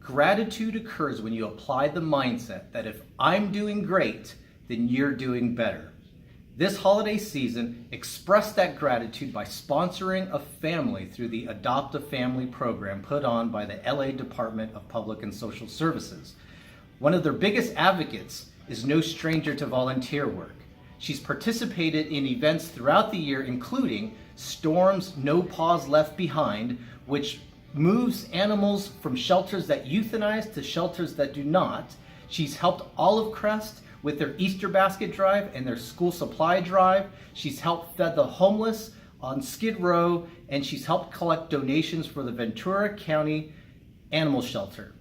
Gratitude occurs when you apply the mindset that if I'm doing great, then you're doing better. This holiday season, express that gratitude by sponsoring a family through the Adopt a Family program put on by the LA Department of Public and Social Services. One of their biggest advocates is no stranger to volunteer work. She's participated in events throughout the year, including Storm's No Paws Left Behind, which moves animals from shelters that euthanize to shelters that do not. She's helped Olive Crest with their Easter basket drive and their school supply drive. She's helped fed the homeless on Skid Row, and she's helped collect donations for the Ventura County Animal Shelter.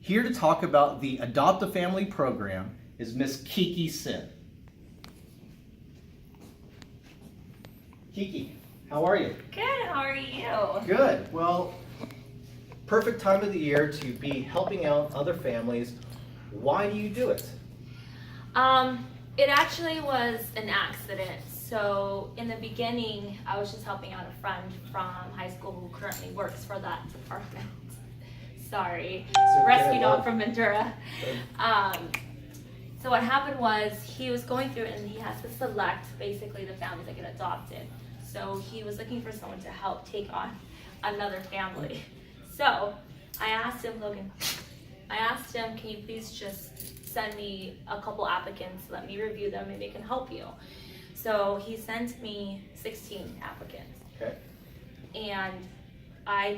Here to talk about the Adopt a Family program is Miss Kiki Sin. Kiki, how are you? Good, how are you? Good. Well, perfect time of the year to be helping out other families. Why do you do it? It actually was an accident. So in the beginning, I was just helping out a friend from high school who currently works for that department. Sorry, rescue dog from Ventura. So what happened was he was going through it and he has to select basically the families that get adopted. So he was looking for someone to help take on another family. So I asked him, Logan, can you please just send me a couple applicants, let me review them, maybe I can help you. So he sent me 16 applicants. Okay. And I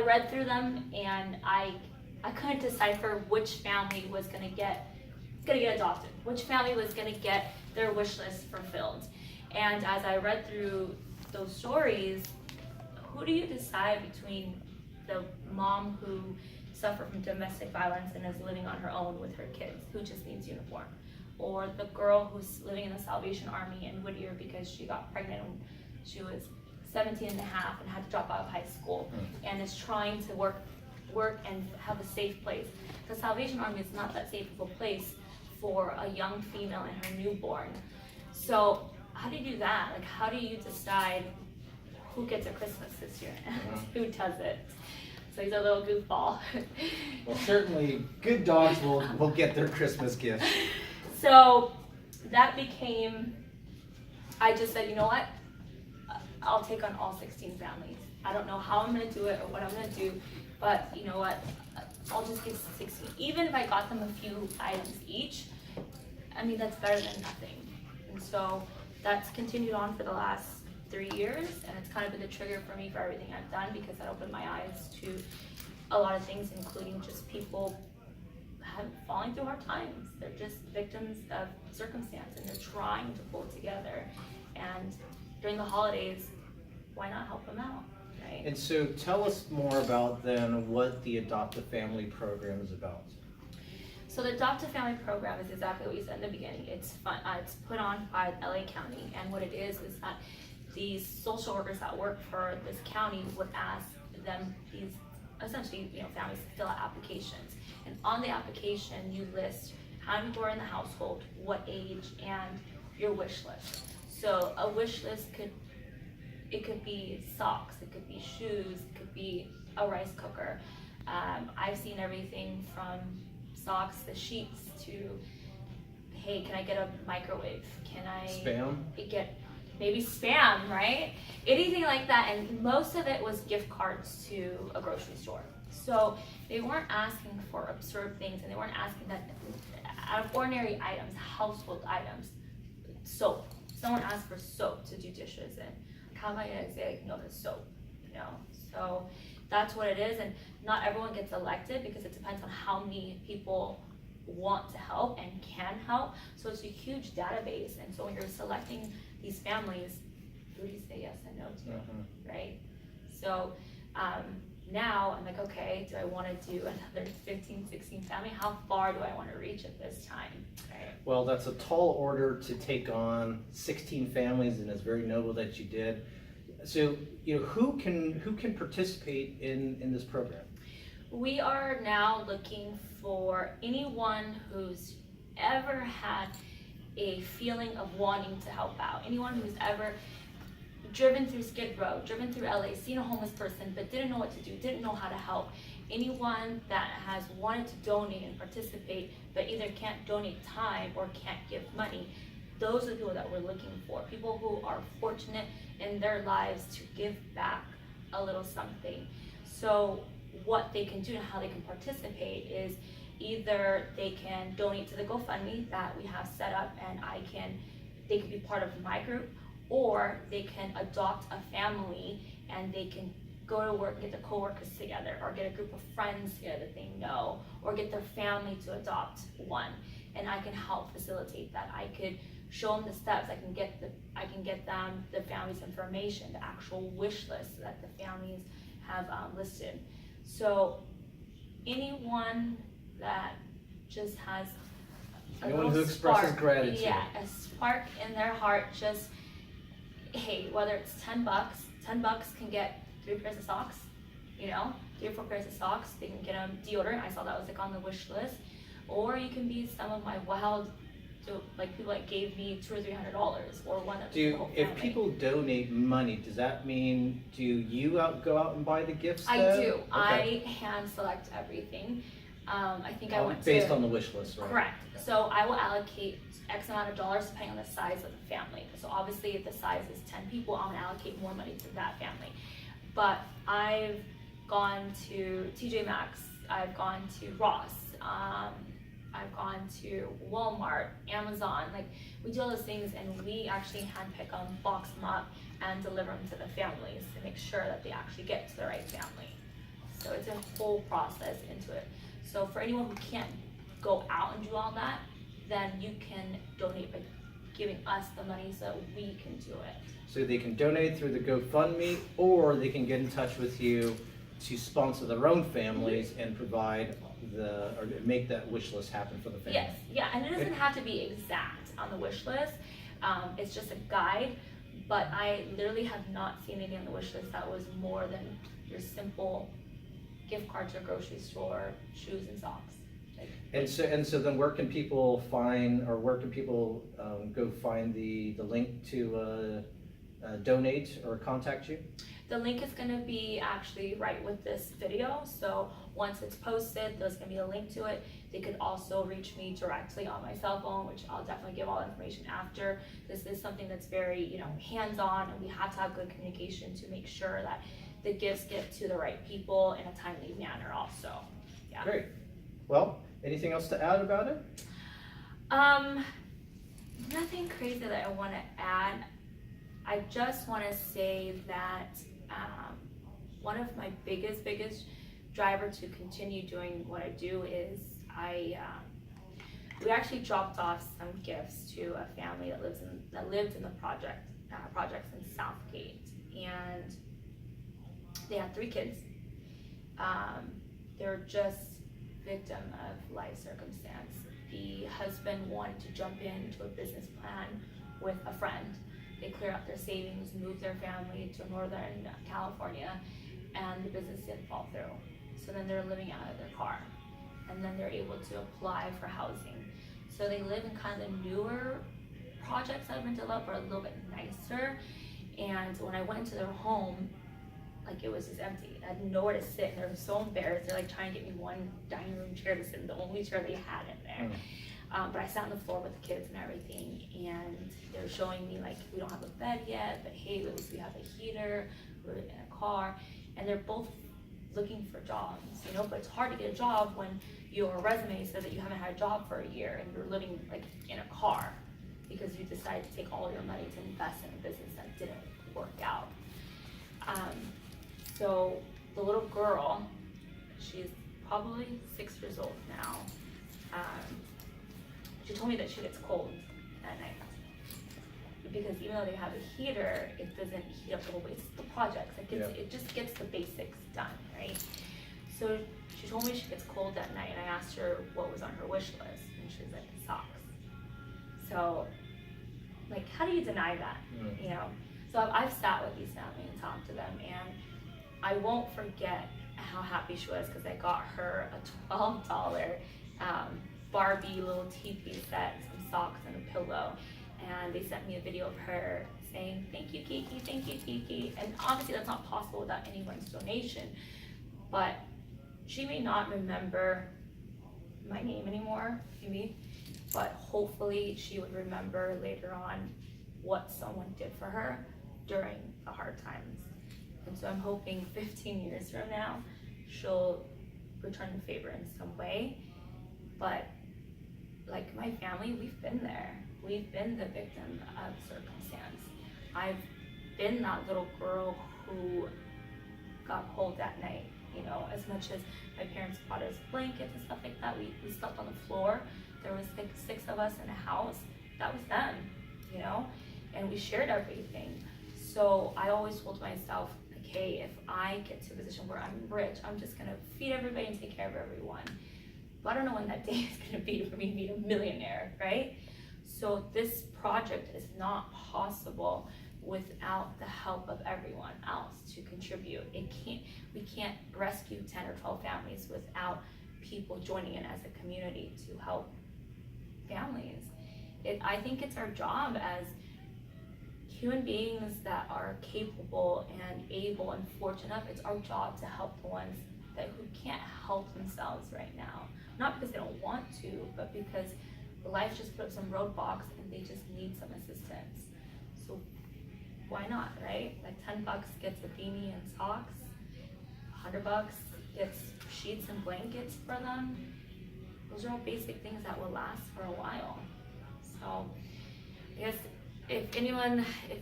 read through them and I couldn't decipher which family was gonna get adopted, which family was gonna get their wish list fulfilled. And as I read through those stories, who do you decide between the mom who suffered from domestic violence and is living on her own with her kids, who just needs uniform, or the girl who's living in the Salvation Army in Whittier because she got pregnant when she was 17 and a half and had to drop out of high school and is trying to work and have a safe place. The Salvation Army is not that safe of a place for a young female and her newborn. So how do you do that? Like, how do you decide who gets a Christmas this year and who doesn't? So he's a little goofball. Well, certainly good dogs will get their Christmas gift. So that became, I just said, you know what? I'll take on all 16 families. I don't know how I'm gonna do it or what I'm gonna do, but you know what? I'll just give 16. Even if I got them a few items each, I mean, that's better than nothing. And so that's continued on for the last 3 years, and it's kind of been the trigger for me for everything I've done, because that opened my eyes to a lot of things, including just people falling through hard times. They're just victims of circumstance and they're trying to pull together. And during the holidays, why not help them out, right? And so tell us more about then what the Adopt a Family program is about. So the Adopt a Family program is exactly what you said in the beginning. It's fun. It's put on by LA County, and what it is that these social workers that work for this county would ask them, these essentially, families to fill out applications. And on the application, you list how many people are in the household, what age, and your wish list. So a wish list could be socks, it could be shoes, it could be a rice cooker. I've seen everything from socks, the sheets, to, hey, can I get a microwave? Can I get maybe spam, right? Anything like that. And most of it was gift cards to a grocery store. So they weren't asking for absurd things, and they weren't asking that out of ordinary items, household items. Soap. Someone asked for soap to do dishes in. How am I gonna say no to soap? So that's what it is. And not everyone gets elected because it depends on how many people want to help and can help. So it's a huge database. And so when you're selecting these families, who do you say yes and no to, right? So now I'm like, okay, do I want to do another 15, 16 family? How far do I want to reach at this time? Right? Well, that's a tall order to take on 16 families, and it's very noble that you did. So, who can participate in this program? We are now looking for anyone who's ever had a feeling of wanting to help out, anyone who's ever driven through Skid Row, driven through LA, seen a homeless person, but didn't know what to do, didn't know how to help. Anyone that has wanted to donate and participate, but either can't donate time or can't give money, those are the people that we're looking for. People who are fortunate in their lives to give back a little something. So what they can do and how they can participate is either they can donate to the GoFundMe that we have set up, and they can be part of my group, or they can adopt a family and they can go to work, get their coworkers together, or get a group of friends together that they know, or get their family to adopt one. And I can help facilitate that. I could show them the steps. I can get them the family's information, the actual wish list that the families have listed. So anyone that just has a Anyone little who expresses spark, gratitude. yeah, a spark in their heart, just, hey, whether it's $10, $10 can get 3 pairs of socks, 3 or 4 pairs of socks. They can get them deodorant. I saw that was like on the wish list. Or you can be some of my wild, like people that gave me $200 or $300, or one that was the whole family. If people donate money, does that mean do you go out and buy the gifts? I then? do. Okay. I hand select everything. I think I went based to, on the wish list, right? correct. So I will allocate X amount of dollars depending on the size of the family. So obviously if the size is 10 people, I'm gonna allocate more money to that family. But I've gone to TJ Maxx, I've gone to Ross, I've gone to Walmart, Amazon. Like, we do all those things, and we actually handpick them, box them up, and deliver them to the families to make sure that they actually get to the right family. So it's a whole process into it. So for anyone who can't go out and do all that, then you can donate by giving us the money so that we can do it. So they can donate through the GoFundMe, or they can get in touch with you to sponsor their own families and provide or make that wish list happen for the family. Yes, yeah, and it doesn't have to be exact on the wish list. It's just a guide, but I literally have not seen anything on the wish list that was more than your simple gift card to a grocery store, shoes and socks. And so then where can people find, or where can people go find the link to donate or contact you? The link is going to be actually right with this video. So once it's posted, there's going to be a link to it. They could also reach me directly on my cell phone, which I'll definitely give all the information after. This is something that's very, hands-on, and we have to have good communication to make sure that the gifts get to the right people in a timely manner also. Yeah. Great. Well, anything else to add about it? Nothing crazy that I want to add. I just want to say that one of my biggest driver to continue doing what I do is we actually dropped off some gifts to a family that lived in the projects in Southgate, and they had 3 kids. They're just victim of life circumstance. The husband wanted to jump into a business plan with a friend. They clear up their savings, move their family to Northern California, and the business didn't fall through. So then they're living out of their car, and then they're able to apply for housing. So they live in kind of the newer projects that have been developed, or a little bit nicer. And when I went into their home, like, it was just empty. I had nowhere to sit, and they were so embarrassed. They're like trying to get me one dining room chair to sit in, the only chair they had in there. But I sat on the floor with the kids and everything, and they were showing me, like, we don't have a bed yet, but hey, at least we have a heater, we're in a car, and they're both looking for jobs, but it's hard to get a job when your resume says that you haven't had a job for a year and you're living, like, in a car because you decided to take all your money to invest in a business that didn't work out. So the little girl, she's probably 6 years old now. She told me that she gets cold at night because even though they have a heater, it doesn't heat up the whole way. It's the projects. It just gets the basics done, right? So she told me she gets cold at night, and I asked her what was on her wish list, and she was like, socks. So, like, how do you deny that? So I've sat with these families and talked to them, and I won't forget how happy she was because I got her a $12 Barbie little teepee set, some socks and a pillow, and they sent me a video of her saying, thank you, Kiki. And obviously that's not possible without anyone's donation. But she may not remember my name anymore, maybe, but hopefully she would remember later on what someone did for her during the hard times. And so I'm hoping 15 years from now, she'll return the favor in some way. But like my family, we've been there. We've been the victim of circumstance. I've been that little girl who got cold that night. You know, as much as my parents bought us blankets and stuff like that, we slept on the floor. There was like 6 of us in a house. That was them, you know, and we shared everything. So I always told myself, like, hey, if I get to a position where I'm rich, I'm just gonna feed everybody and take care of everyone. But I don't know when that day is gonna be for me to be a millionaire, right? So this project is not possible without the help of everyone else to contribute. We can't rescue 10 or 12 families without people joining in as a community to help families. I think it's our job as human beings that are capable and able and fortunate enough, it's our job to help the ones who can't help themselves right now. Not because they don't want to, but because life just put up some roadblocks and they just need some assistance. So why not, right? Like $10 gets a beanie and socks, $100 gets sheets and blankets for them. Those are all basic things that will last for a while. So I guess if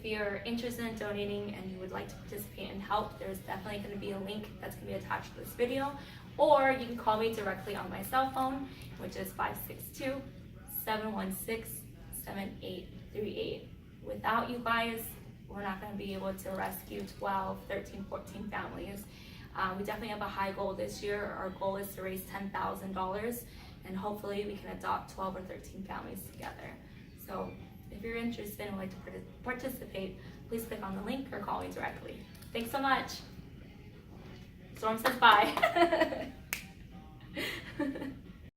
you're interested in donating and you would like to participate and help, there's definitely going to be a link that's going to be attached to this video, or you can call me directly on my cell phone, which is 562-716-7838. Without you guys, we're not going to be able to rescue 12, 13, 14 families. We definitely have a high goal this year. Our goal is to raise $10,000, and hopefully we can adopt 12 or 13 families together. So if you're interested and would like to participate, please click on the link or call me directly. Thanks so much. Storm says bye.